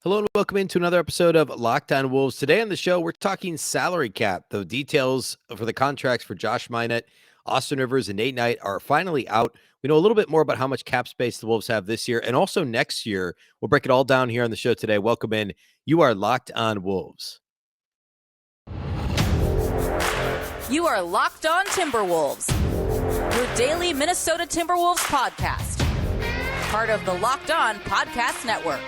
Hello and welcome into another episode of Locked On Wolves. Today on the show, we're talking salary cap. The details for the contracts for Josh Minott, Austin Rivers, and Nate Knight are finally out. We know a little bit more about how much cap space the Wolves have this year and also next year. We'll break it all down here on the show today. Welcome in. You are Locked On Wolves. You are Locked On Timberwolves, your daily Minnesota Timberwolves podcast. Part of the Locked On Podcast Network.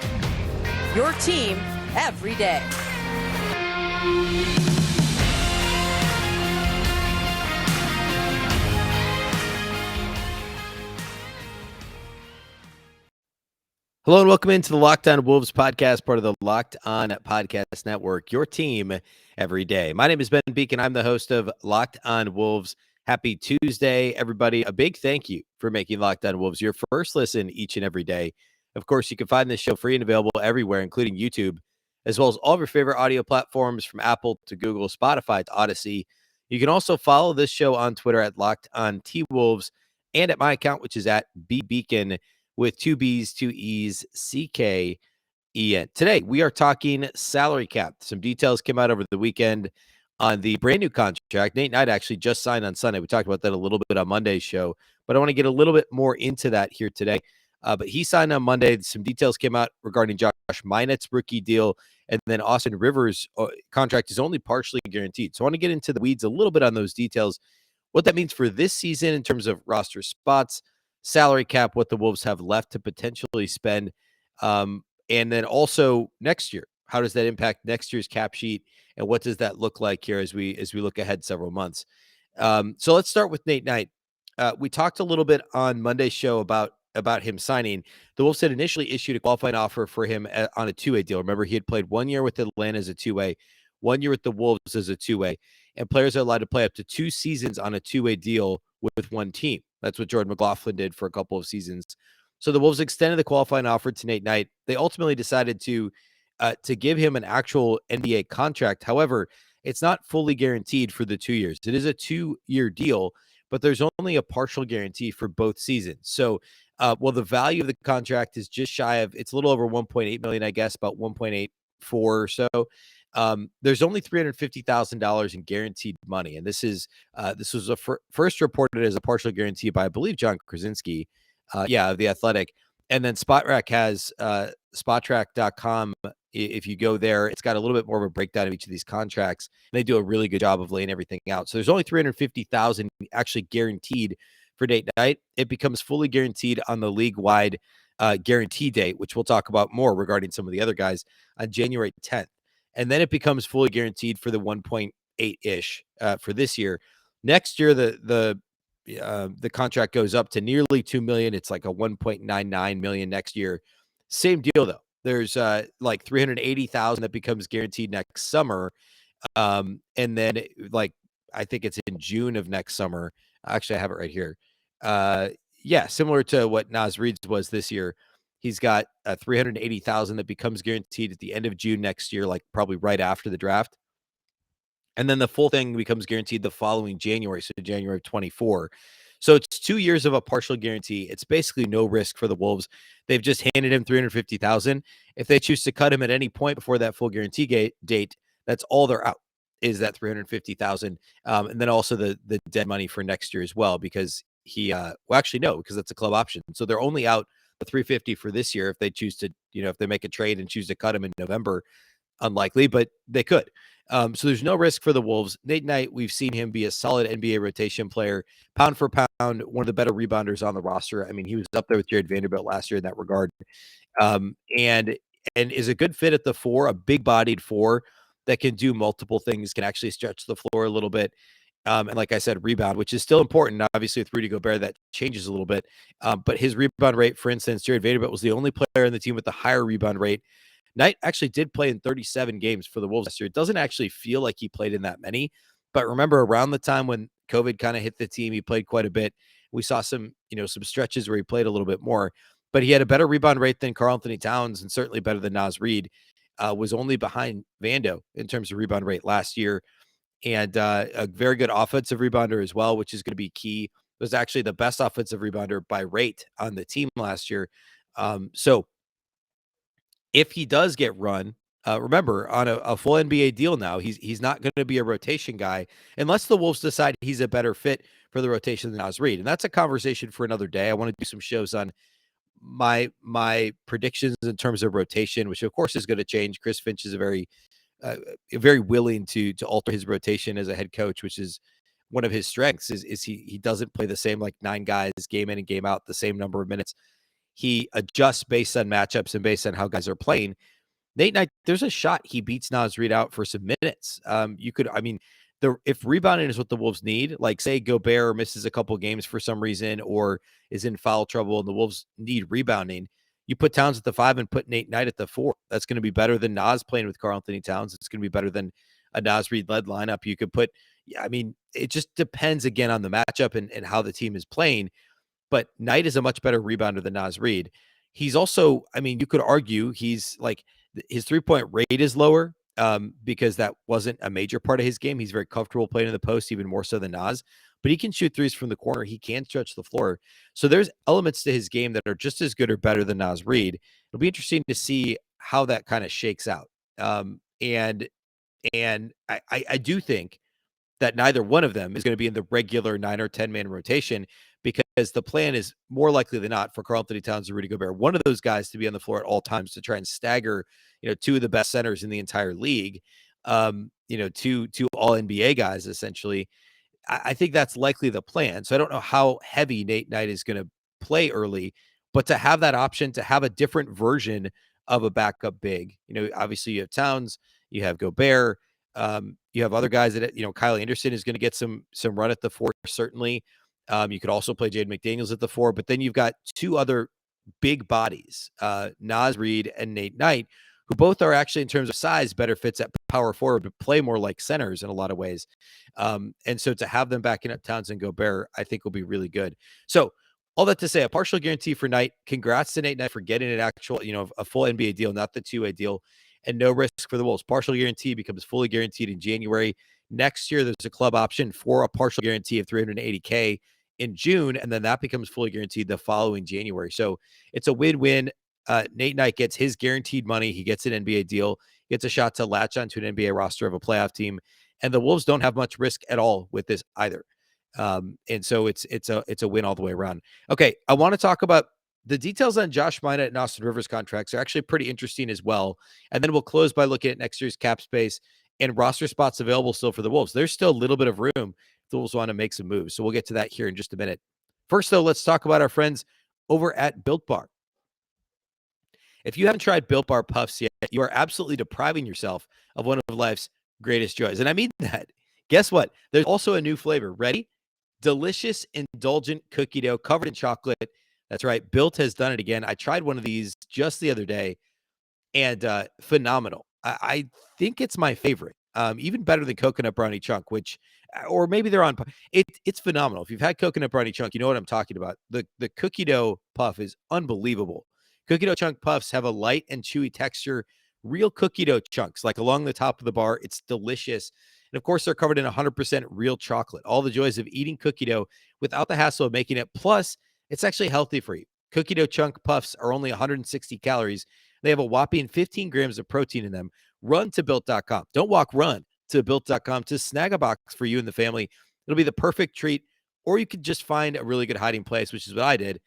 Your team every day. Hello and welcome into the Locked On Wolves podcast, part of the Locked On Podcast Network, your team every day. My name is Ben Beecken. I'm the host of Locked On Wolves. Happy Tuesday, everybody. A big thank you for making Locked On Wolves your first listen each and every day. Of course, you can find this show free and available everywhere, including YouTube, as well as all of your favorite audio platforms from Apple to Google, Spotify to Odyssey. You can also follow this show on Twitter at Locked On T-Wolves and at my account, which is at Beecken with two B's, two E's, C-K-E-N. Today, we are talking salary cap. Some details came out over the weekend on the brand new contract. Nate Knight actually just signed on Sunday. We talked about that a little bit on Monday's show, but I want to get a little bit more into that here today. But he signed on Monday. Some details came out regarding Josh Minott's rookie deal, and then Austin Rivers' contract is only partially guaranteed. So I want to get into the weeds a little bit on those details, what that means for this season in terms of roster spots, salary cap, what the Wolves have left to potentially spend, and then also next year. How does that impact next year's cap sheet, and what does that look like here as we look ahead several months? So let's start with Nate Knight. We talked a little bit on Monday's show about him signing. The Wolves had initially issued a qualifying offer for him on a two-way deal. Remember, he had played 1 year with Atlanta as a two-way, 1 year with the Wolves as a two-way, and players are allowed to play up to 2 seasons on a two-way deal with one team. That's what Jordan McLaughlin did for a couple of seasons. So the Wolves extended the qualifying offer to Nate Knight. They ultimately decided to give him an actual NBA contract. However, it's not fully guaranteed for the 2 years. It is a 2-year deal, but there's only a partial guarantee for both seasons. So, the value of the contract is just shy of, it's a little over 1.8 million, I guess, about 1.84 or so. There's only $350,000 in guaranteed money, and this was first reported as a partial guarantee by, I believe, John Krasinski, of The Athletic. And then Spotrac has Spotrac.com. If you go there, it's got a little bit more of a breakdown of each of these contracts. And they do a really good job of laying everything out. So there's only $350,000 actually guaranteed for Nate Knight. It becomes fully guaranteed on the league-wide guarantee date, which we'll talk about more regarding some of the other guys, on January 10th. And then it becomes fully guaranteed for the 1.8-ish for this year. Next year, the contract goes up to nearly 2 million. It's like a 1.99 million next year. Same deal though. There's like 380,000 that becomes guaranteed next summer. And then I think it's in June of next summer. Actually, I have it right here. Similar to what Naz Reid's was this year. He's got 380,000 that becomes guaranteed at the end of June next year, like probably right after the draft. And then the full thing becomes guaranteed the following January, so January of 24. So it's 2 years of a partial guarantee. It's basically no risk for the Wolves. They've just handed him 350,000. If they choose to cut him at any point before that full guarantee date, that's all they're out, is that 350,000. And then also the dead money for next year as well, because because that's a club option. So they're only out the 350 for this year. If they choose to, if they make a trade and choose to cut him in November, unlikely, but they could. So there's no risk for the Wolves. Nate Knight, we've seen him be a solid NBA rotation player, pound for pound, one of the better rebounders on the roster. I mean, he was up there with Jared Vanderbilt last year in that regard, and is a good fit at the 4, a big-bodied 4 that can do multiple things, can actually stretch the floor a little bit. And like I said, rebound, which is still important. Obviously, with Rudy Gobert, that changes a little bit. But his rebound rate, for instance, Jared Vanderbilt was the only player in the team with the higher rebound rate. Knight actually did play in 37 games for the Wolves last year. It doesn't actually feel like he played in that many. But remember, around the time when COVID kind of hit the team, he played quite a bit. We saw some stretches where he played a little bit more. But he had a better rebound rate than Karl-Anthony Towns, and certainly better than Naz Reid. Was only behind Vando in terms of rebound rate last year. And a very good offensive rebounder as well, which is going to be key. Was actually the best offensive rebounder by rate on the team last year. So if he does get run, remember on a full NBA deal now, he's not going to be a rotation guy unless the Wolves decide he's a better fit for the rotation than Naz Reid, and that's a conversation for another day. I want to do some shows on my predictions in terms of rotation, which of course is going to change. Chris Finch is uh, very willing to alter his rotation as a head coach, which is one of his strengths. Is he doesn't play the same like 9 guys game in and game out the same number of minutes. He adjusts based on matchups and based on how guys are playing. Nate Knight, there's a shot he beats Naz Reid out for some minutes. You could, I mean, if rebounding is what the Wolves need, like say Gobert misses a couple games for some reason or is in foul trouble and the Wolves need rebounding, you put Towns at the 5 and put Nate Knight at the 4. That's going to be better than Naz playing with Karl-Anthony Towns. It's going to be better than a Naz Reid led lineup. You could put, yeah, I mean, it just depends again on the matchup and how the team is playing. But Knight is a much better rebounder than Naz Reid. He's also, I mean, you could argue he's like his 3-point rate is lower because that wasn't a major part of his game. He's very comfortable playing in the post, even more so than Naz. But he can shoot threes from the corner. He can stretch the floor. So there's elements to his game that are just as good or better than Naz Reid. It'll be interesting to see how that kind of shakes out. And I do think that neither one of them is going to be in the regular 9 or 10 man rotation because the plan is more likely than not for Karl-Anthony Towns and Rudy Gobert, one of those guys to be on the floor at all times to try and stagger, 2 of the best centers in the entire league, two all NBA guys essentially. I think that's likely the plan. So I don't know how heavy Nate Knight is going to play early, but to have that option, to have a different version of a backup big, obviously you have Towns, you have Gobert, you have other guys that, Kyle Anderson is going to get some run at the 4, certainly. You could also play Jaden McDaniels at the 4, but then you've got 2 other big bodies, Naz Reid and Nate Knight, who both are actually in terms of size better fits at power forward, but play more like centers in a lot of ways. And so to have them backing up Towns and Gobert, I think will be really good. So all that to say, a partial guarantee for Knight. Congrats to Nate Knight for getting an actual, a full NBA deal, not the 2-way deal, and no risk for the Wolves. Partial guarantee becomes fully guaranteed in January. Next year, there's a club option for a partial guarantee of $380K in June, and then that becomes fully guaranteed the following January. So it's a win-win. Nate Knight gets his guaranteed money. He gets an NBA deal, gets a shot to latch onto an NBA roster of a playoff team, and the Wolves don't have much risk at all with this either. And so it's a win all the way around. Okay, I want to talk about the details on Josh Minott and Austin Rivers contracts are actually pretty interesting as well. And then we'll close by looking at next year's cap space and roster spots available still for the Wolves. There's still a little bit of room if the Wolves want to make some moves. So we'll get to that here in just a minute. First, though, let's talk about our friends over at Built Bar. If you haven't tried Built Bar Puffs yet, you are absolutely depriving yourself of one of life's greatest joys. And I mean that. Guess what? There's also a new flavor. Ready? Delicious, indulgent cookie dough covered in chocolate. That's right. Built has done it again. I tried one of these just the other day and phenomenal. I think it's my favorite, even better than coconut brownie chunk, which, or maybe they're on. It's phenomenal. If you've had coconut brownie chunk, you know what I'm talking about. The cookie dough puff is unbelievable. Cookie dough chunk puffs have a light and chewy texture, real cookie dough chunks, like along the top of the bar. It's delicious. And of course, they're covered in 100% real chocolate. All the joys of eating cookie dough without the hassle of making it. Plus, it's actually healthy for you. Cookie dough chunk puffs are only 160 calories. They have a whopping 15 grams of protein in them. Run to built.com. Don't walk, run to built.com to snag a box for you and the family. It'll be the perfect treat. Or you could just find a really good hiding place, which is what I did,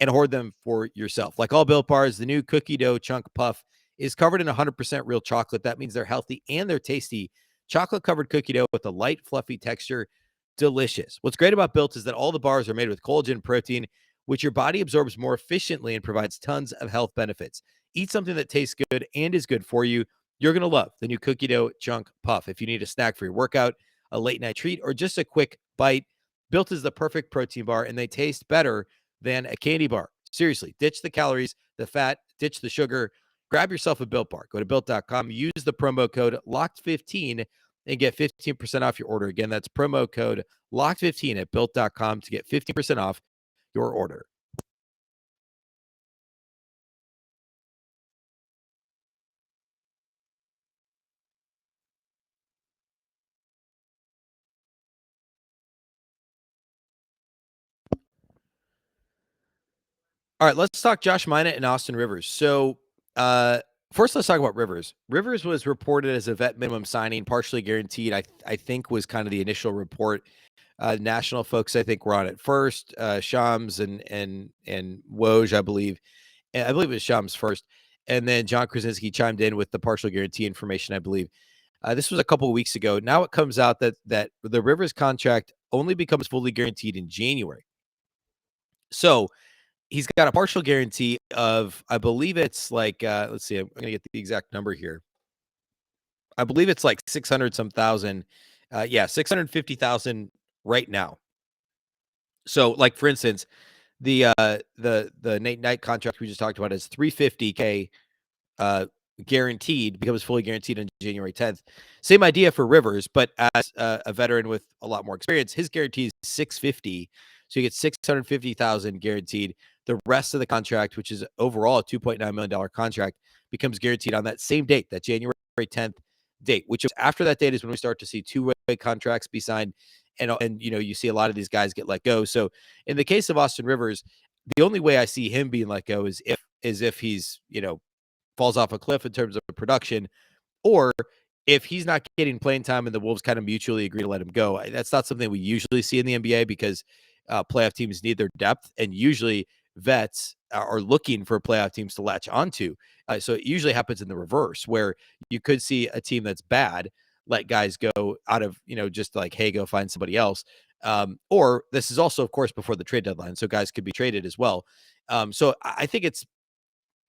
and hoard them for yourself. Like all Built Bars, the new cookie dough chunk puff is covered in 100% real chocolate. That means they're healthy and they're tasty. Chocolate covered cookie dough with a light, fluffy texture. Delicious. What's great about Built is that all the bars are made with collagen protein, which your body absorbs more efficiently and provides tons of health benefits. Eat something that tastes good and is good for you. You're going to love the new cookie dough chunk puff. If you need a snack for your workout, a late night treat, or just a quick bite, Built is the perfect protein bar, and they taste better than a candy bar. Seriously, ditch the calories, the fat, ditch the sugar. Grab yourself a Built Bar. Go to Built.com, use the promo code LOCKED15 and get 15% off your order. Again, that's promo code LOCKED15 at Built.com to get 15% off your order. All right, let's talk Josh Minott and Austin Rivers. So First, let's talk about Rivers. Rivers was reported as a vet minimum signing, partially guaranteed. I think was kind of the initial report. National folks, I think, were on it first. Shams and Woj, I believe. And I believe it was Shams first, and then John Krasinski chimed in with the partial guarantee information, I believe. This was a couple of weeks ago. Now it comes out that the Rivers contract only becomes fully guaranteed in January. So he's got a partial guarantee of, I believe it's like, let's see, I'm going to get the exact number here. I believe it's like 600 some thousand. 650,000 right now. So, like, for instance, the Nate Knight contract we just talked about is 350K guaranteed, becomes fully guaranteed on January 10th. Same idea for Rivers, but as a veteran with a lot more experience, his guarantee is 650. So you get 650,000 guaranteed. The rest of the contract, which is overall a $2.9 million contract, becomes guaranteed on that same date, that January 10th date, which is after that date is when we start to see two-way contracts be signed. And you see a lot of these guys get let go. So in the case of Austin Rivers, the only way I see him being let go is if he's, falls off a cliff in terms of production, or if he's not getting playing time and the Wolves kind of mutually agree to let him go. That's not something we usually see in the NBA because playoff teams need their depth, and usually vets are looking for playoff teams to latch onto. So it usually happens in the reverse, where you could see a team that's bad let guys go out of, just like, hey, go find somebody else. Or this is also, of course, before the trade deadline, so guys could be traded as well. So I think it's,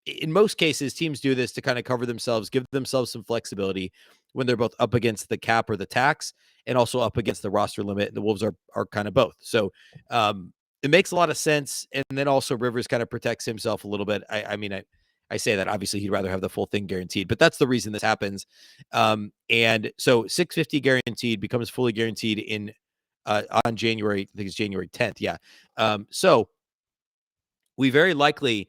in most cases, teams do this to kind of cover themselves, give themselves some flexibility when they're both up against the cap or the tax and also up against the roster limit. The Wolves are kind of both. So it makes a lot of sense. And then also Rivers kind of protects himself a little bit. I say that obviously he'd rather have the full thing guaranteed, but that's the reason this happens. And so 650 guaranteed becomes fully guaranteed in on January, I think it's January 10th. Yeah. So we very likely,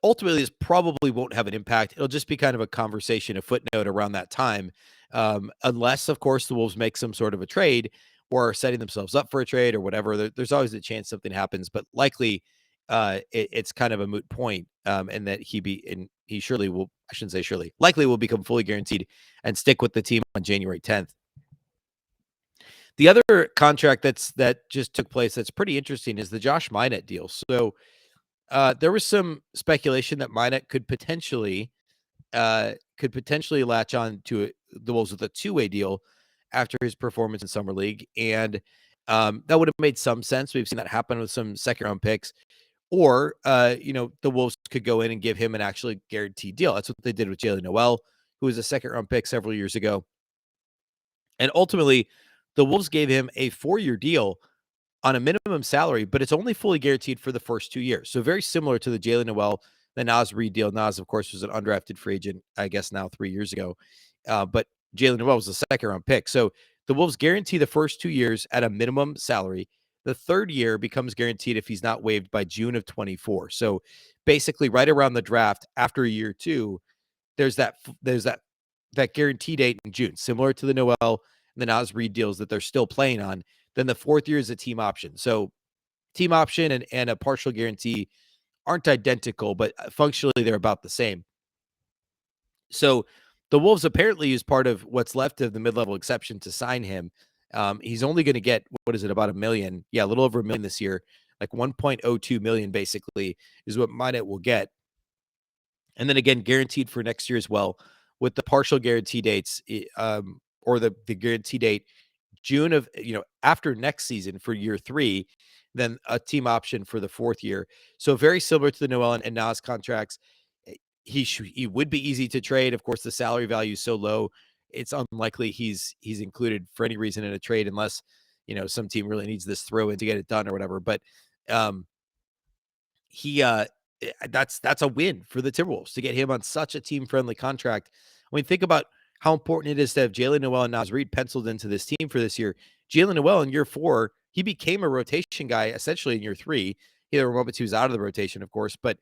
ultimately, this probably won't have an impact. It'll just be kind of a conversation, a footnote around that time, unless, of course, the Wolves make some sort of a trade or are setting themselves up for a trade or whatever. There's always a chance something happens, but likely it's kind of a moot point, and that he surely will. I shouldn't say surely, likely will become fully guaranteed and stick with the team on January 10th. The other contract that just took place that's pretty interesting is the Josh Minott deal. So there was some speculation that Minott could potentially latch on to the Wolves with a two-way deal after his performance in summer league, and that would have made some sense. We've seen that happen with some second-round picks, or the Wolves could go in and give him an actually guaranteed deal. That's what they did with Jaylen Noel, who was a second-round pick several years ago, and ultimately the Wolves gave him a 4-year deal on a minimum salary, but it's only fully guaranteed for the first 2 years. So very similar to the Jaylen Noel, the Naz Reid deal. Naz, of course, was an undrafted free agent, I guess now 3 years ago. But Jaylen Noel was a second-round pick. So the Wolves guarantee the first 2 years at a minimum salary. The third year becomes guaranteed if he's not waived by June of 24. So basically, right around the draft, after year 2, there's that guarantee date in June, similar to the Noel and the Naz Reid deals that they're still playing on. Then the fourth year is a team option. So team option and a partial guarantee aren't identical, but functionally they're about the same. So the Wolves apparently use part of what's left of the mid-level exception to sign him. He's only going to get, what is it, about $1 million? Yeah, a little over $1 million this year. Like 1.02 million basically is what Minott will get. And then again, guaranteed for next year as well, with the partial guarantee dates, or the guarantee date June of, after next season for year 3, then a team option for the fourth year. So very similar to the Noel and Naz contracts. He would be easy to trade. Of course, the salary value is so low, it's unlikely he's included for any reason in a trade unless, some team really needs this throw in to get it done or whatever. But that's a win for the Timberwolves to get him on such a team-friendly contract. I mean, think about how important it is to have Jaylen Noel and Naz Reid penciled into this team for this year. Jaylen Noel in year 4, he became a rotation guy essentially in year 3. There were moments he was out of the rotation, of course, but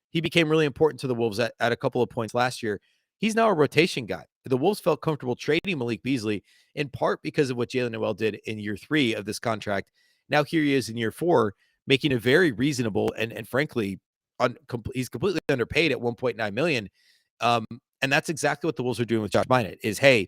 he became really important to the Wolves at a couple of points last year. He's now a rotation guy. The Wolves felt comfortable trading Malik Beasley in part because of what Jaylen Noel did in year 3 of this contract. Now here he is in year 4, making a very reasonable and frankly, he's completely underpaid at $1.9 million. And that's exactly what the Wolves are doing with Josh Bynet is, hey,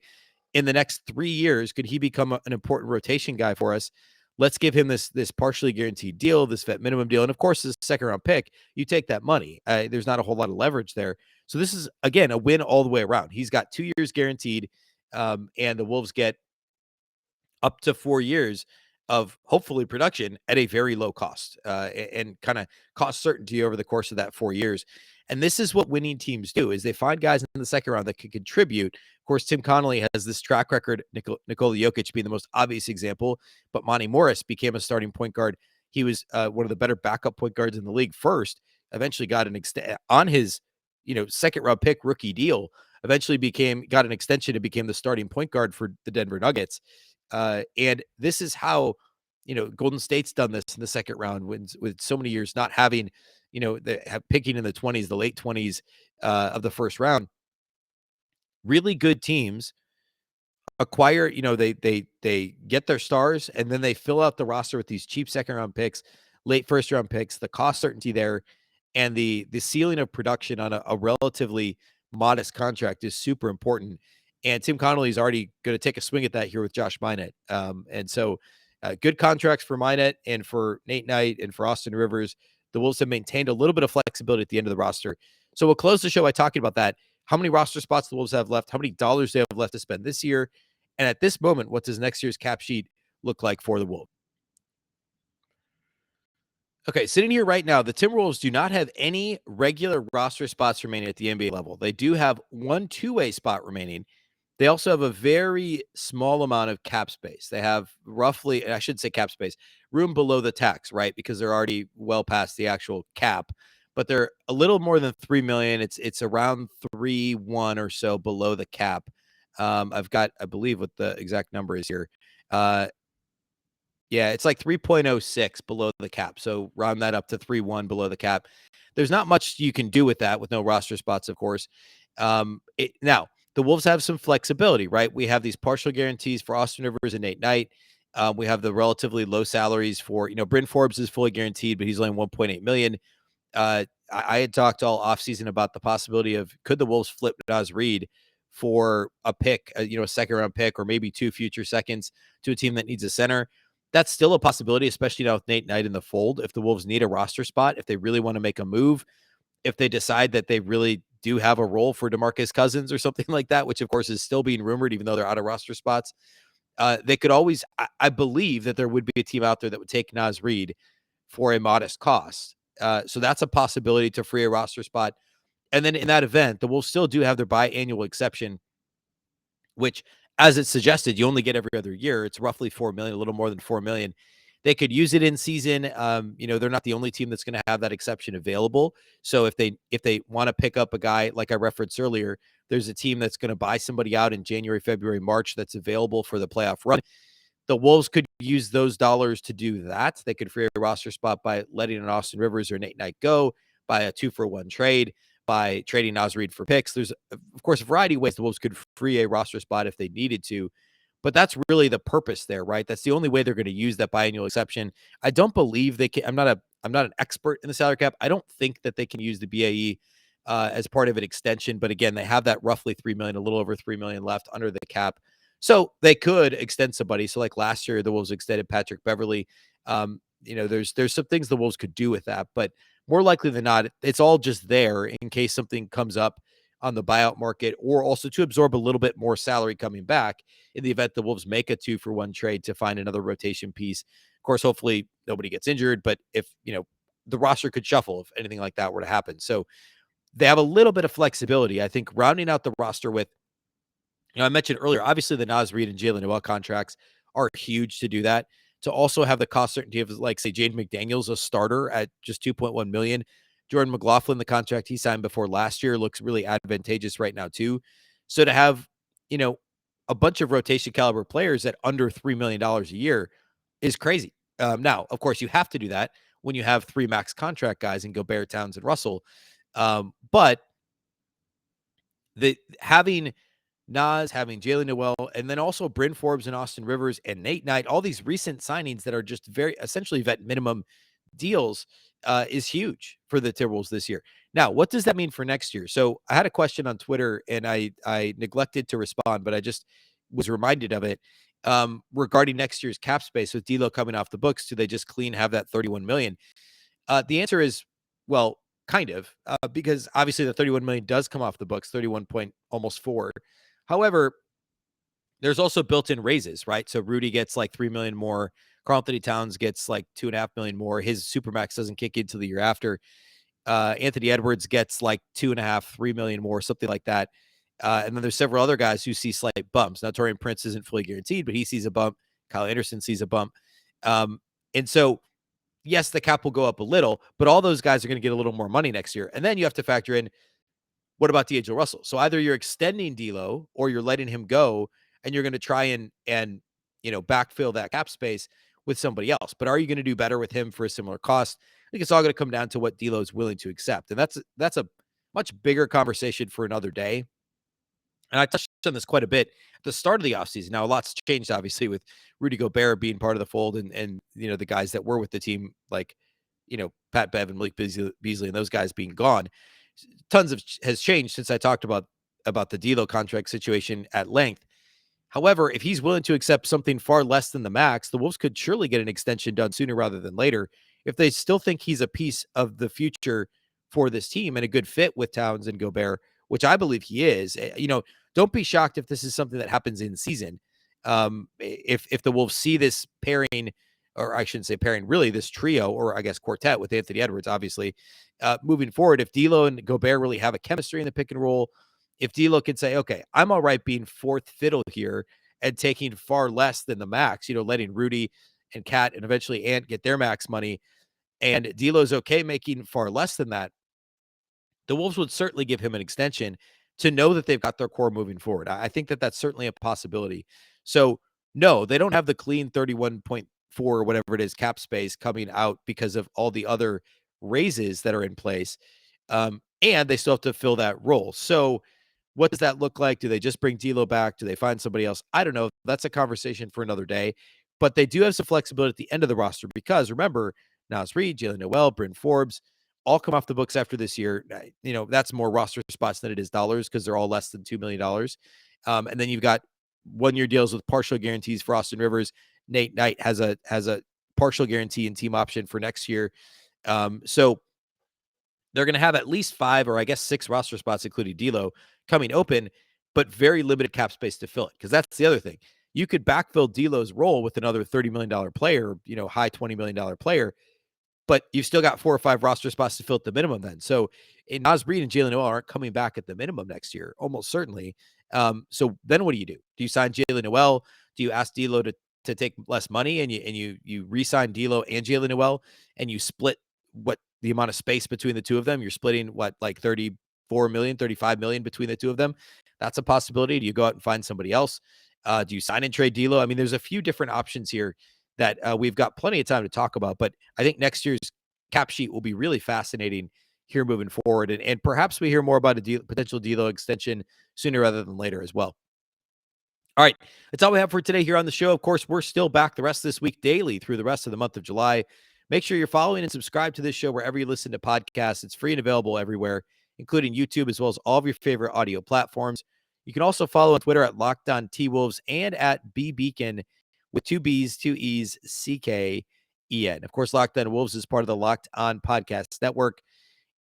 in the next 3 years, could he become an important rotation guy for us? Let's give him this partially guaranteed deal, this vet minimum deal. And of course, this second round pick, you take that money. There's not a whole lot of leverage there. So this is, again, a win all the way around. He's got 2 years guaranteed, and the Wolves get up to 4 years of hopefully production at a very low cost, and kind of cost certainty over the course of that 4 years. And this is what winning teams do: is they find guys in the second round that can contribute. Of course, Tim Connelly has this track record. Nikola Jokic being the most obvious example, but Monty Morris became a starting point guard. He was one of the better backup point guards in the league. First, eventually got an on his second round pick rookie deal. Eventually got an extension and became the starting point guard for the Denver Nuggets. And this is how, Golden State's done this in the second round with so many years not having, picking in the 20s, the late 20s of the first round. Really good teams acquire, they get their stars and then they fill out the roster with these cheap second round picks, late first round picks, the cost certainty there, and the ceiling of production on a relatively modest contract is super important. And Tim Connelly is already going to take a swing at that here with Josh Bynet. And so good contracts for Minott and for Nate Knight and for Austin Rivers. The Wolves have maintained a little bit of flexibility at the end of the roster. So we'll close the show by talking about that. How many roster spots the Wolves have left, how many dollars they have left to spend this year. And at this moment, what does next year's cap sheet look like for the Wolves? Okay, sitting here right now, the Timberwolves do not have any regular roster spots remaining at the NBA level. They do have one two-way spot remaining. They also have a very small amount of cap space. They have roughly, I should say cap space, room below the tax, right? Because they're already well past the actual cap, but they're a little more than 3 million. It's around 3.1 or so below the cap. I've got, I believe what the exact number is here. Yeah, it's like 3.06 below the cap. So round that up to 3.1 below the cap. There's not much you can do with that with no roster spots, of course. Now, the Wolves have some flexibility, right? We have these partial guarantees for Austin Rivers and Nate Knight. We have the relatively low salaries for, Bryn Forbes is fully guaranteed, but he's only 1.8 million. I had talked all offseason about the possibility of could the Wolves flip Naz Reid for a pick, a second round pick, or maybe 2 future seconds to a team that needs a center. That's still a possibility, especially now with Nate Knight in the fold. If the Wolves need a roster spot, if they really want to make a move, if they decide that they really do have a role for DeMarcus Cousins or something like that, which of course is still being rumored, even though they're out of roster spots, they could always, I believe that there would be a team out there that would take Naz Reid for a modest cost. So that's a possibility to free a roster spot. And then in that event, the Wolves still do have their biannual exception, which, as it's suggested, you only get every other year. It's roughly 4 million, a little more than 4 million. They could use it in season. They're not the only team that's going to have that exception available. So if they want to pick up a guy, like I referenced earlier, there's a team that's going to buy somebody out in January, February, March that's available for the playoff run. The Wolves could use those dollars to do that. They could free a roster spot by letting an Austin Rivers or Nate Knight go, by a 2-for-1 trade, by trading Naz Reid for picks. There's, of course, a variety of ways the Wolves could free a roster spot if they needed to, but that's really the purpose there, right? That's the only way they're going to use that biannual exception. I don't believe they can. I'm not an expert in the salary cap. I don't think that they can use the BAE as part of an extension, but again, they have that roughly 3 million, a little over 3 million left under the cap. So they could extend somebody. So like last year, the Wolves extended Patrick Beverley. There's some things the Wolves could do with that, but more likely than not, it's all just there in case something comes up on the buyout market, or also to absorb a little bit more salary coming back in the event the Wolves make a 2-for-1 trade to find another rotation piece. Of course, hopefully nobody gets injured, but if, the roster could shuffle if anything like that were to happen. So they have a little bit of flexibility. I think rounding out the roster with, I mentioned earlier, obviously the Naz Reid and Jalen Noel contracts are huge to do that. To also have the cost certainty of, like, say, Jaden McDaniels, a starter at just 2.1 million. Jordan McLaughlin, the contract he signed before last year, looks really advantageous right now too. So to have, a bunch of rotation caliber players at under $3 million a year is crazy. Now, of course, you have to do that when you have 3 max contract guys in Gobert, Towns, and Russell. But having Nas, having Jalen Noel, and then also Bryn Forbes and Austin Rivers and Nate Knight, all these recent signings that are just very essentially vet minimum deals, is huge for the Timberwolves this year. Now, what does that mean for next year? So I had a question on Twitter and I neglected to respond, but I just was reminded of it regarding next year's cap space with D'Lo coming off the books. Do they just clean have that 31 million? The answer is, well, kind of, because obviously the 31 million does come off the books, 31 point almost 4. However, there's also built-in raises, right? So Rudy gets like 3 million more. Karl-Anthony Towns gets like 2.5 million more. His supermax doesn't kick into the year after. Anthony Edwards gets like 2.5, 3 million more, something like that. And then there's several other guys who see slight bumps. Now, Taurean Prince isn't fully guaranteed, but he sees a bump. Kyle Anderson sees a bump. And so, yes, the cap will go up a little, but all those guys are going to get a little more money next year. And then you have to factor in, what about D'Angelo Russell? So either you're extending D'Lo or you're letting him go, and you're going to try and backfill that cap space with somebody else. But are you going to do better with him for a similar cost? I think it's all going to come down to what D'Lo is willing to accept, and that's a much bigger conversation for another day. And I touched on this quite a bit at the start of the offseason. Now, a lot's changed, obviously, with Rudy Gobert being part of the fold and the guys that were with the team, like, Pat Bev and Malik Beasley and those guys being gone. Tons has changed since I talked about the D'Lo contract situation at length. However, if he's willing to accept something far less than the max, the Wolves could surely get an extension done sooner rather than later if they still think he's a piece of the future for this team and a good fit with Towns and Gobert, which I believe he is. Don't be shocked if this is something that happens in season. If the Wolves see this pairing, or I shouldn't say pairing, really this trio, or I guess quartet with Anthony Edwards, obviously, moving forward, if D'Lo and Gobert really have a chemistry in the pick and roll, if D'Lo could say, okay, I'm all right being fourth fiddle here and taking far less than the max, letting Rudy and Cat and eventually Ant get their max money, and D'Lo's okay making far less than that, the Wolves would certainly give him an extension to know that they've got their core moving forward. I think that that's certainly a possibility. So, no, they don't have the clean 31.4 or whatever it is cap space coming out because of all the other raises that are in place. And they still have to fill that role. So, what does that look like? Do they just bring D'Lo back? Do they find somebody else? I don't know. That's a conversation for another day. But they do have some flexibility at the end of the roster because remember, Naz Reid, Jalen Noel, Bryn Forbes, all come off the books after this year. That's more roster spots than it is dollars because they're all less than $2 million. And then you've got 1-year deals with partial guarantees for Austin Rivers. Nate Knight has a partial guarantee and team option for next year. So they're going to have at least 5 or I guess 6 roster spots, including D'Lo, coming open, but very limited cap space to fill it. Because that's the other thing. You could backfill D'Lo's role with another $30 million player, high $20 million player, but you've still got 4 or 5 roster spots to fill at the minimum then. So Naz Reid and Jalen Noel aren't coming back at the minimum next year, almost certainly. So then what do? Do you sign Jalen Noel? Do you ask D'Lo to take less money and you re-sign D'Lo and Jalen Noel and you split what the amount of space between the two of them? You're splitting like 34 million, 35 million between the two of them. That's a possibility. Do you go out and find somebody else? Do you sign and trade D'Lo? I mean, there's a few different options here that we've got plenty of time to talk about, but I think next year's cap sheet will be really fascinating here moving forward. And perhaps we hear more about a potential D'Lo extension sooner rather than later as well. All right. That's all we have for today here on the show. Of course, we're still back the rest of this week daily through the rest of the month of July. Make sure you're following and subscribe to this show wherever you listen to podcasts. It's free and available everywhere, including YouTube, as well as all of your favorite audio platforms. You can also follow on Twitter at Locked On T-Wolves and at Beecken with 2 B's, 2 E's, CKEN. Of course, Locked On Wolves is part of the Locked On Podcast Network.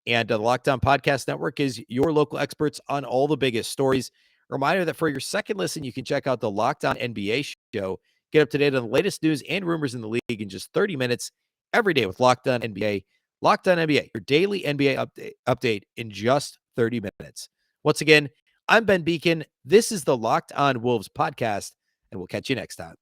And the Locked On Podcast Network is your local experts on all the biggest stories. Reminder that for your second listen, you can check out the Locked On NBA show. Get up to date on the latest news and rumors in the league in just 30 minutes every day with Locked On NBA. Locked On NBA, your daily NBA update in just 30 minutes. Once again, I'm Ben Beecken. This is the Locked On Wolves podcast, and we'll catch you next time.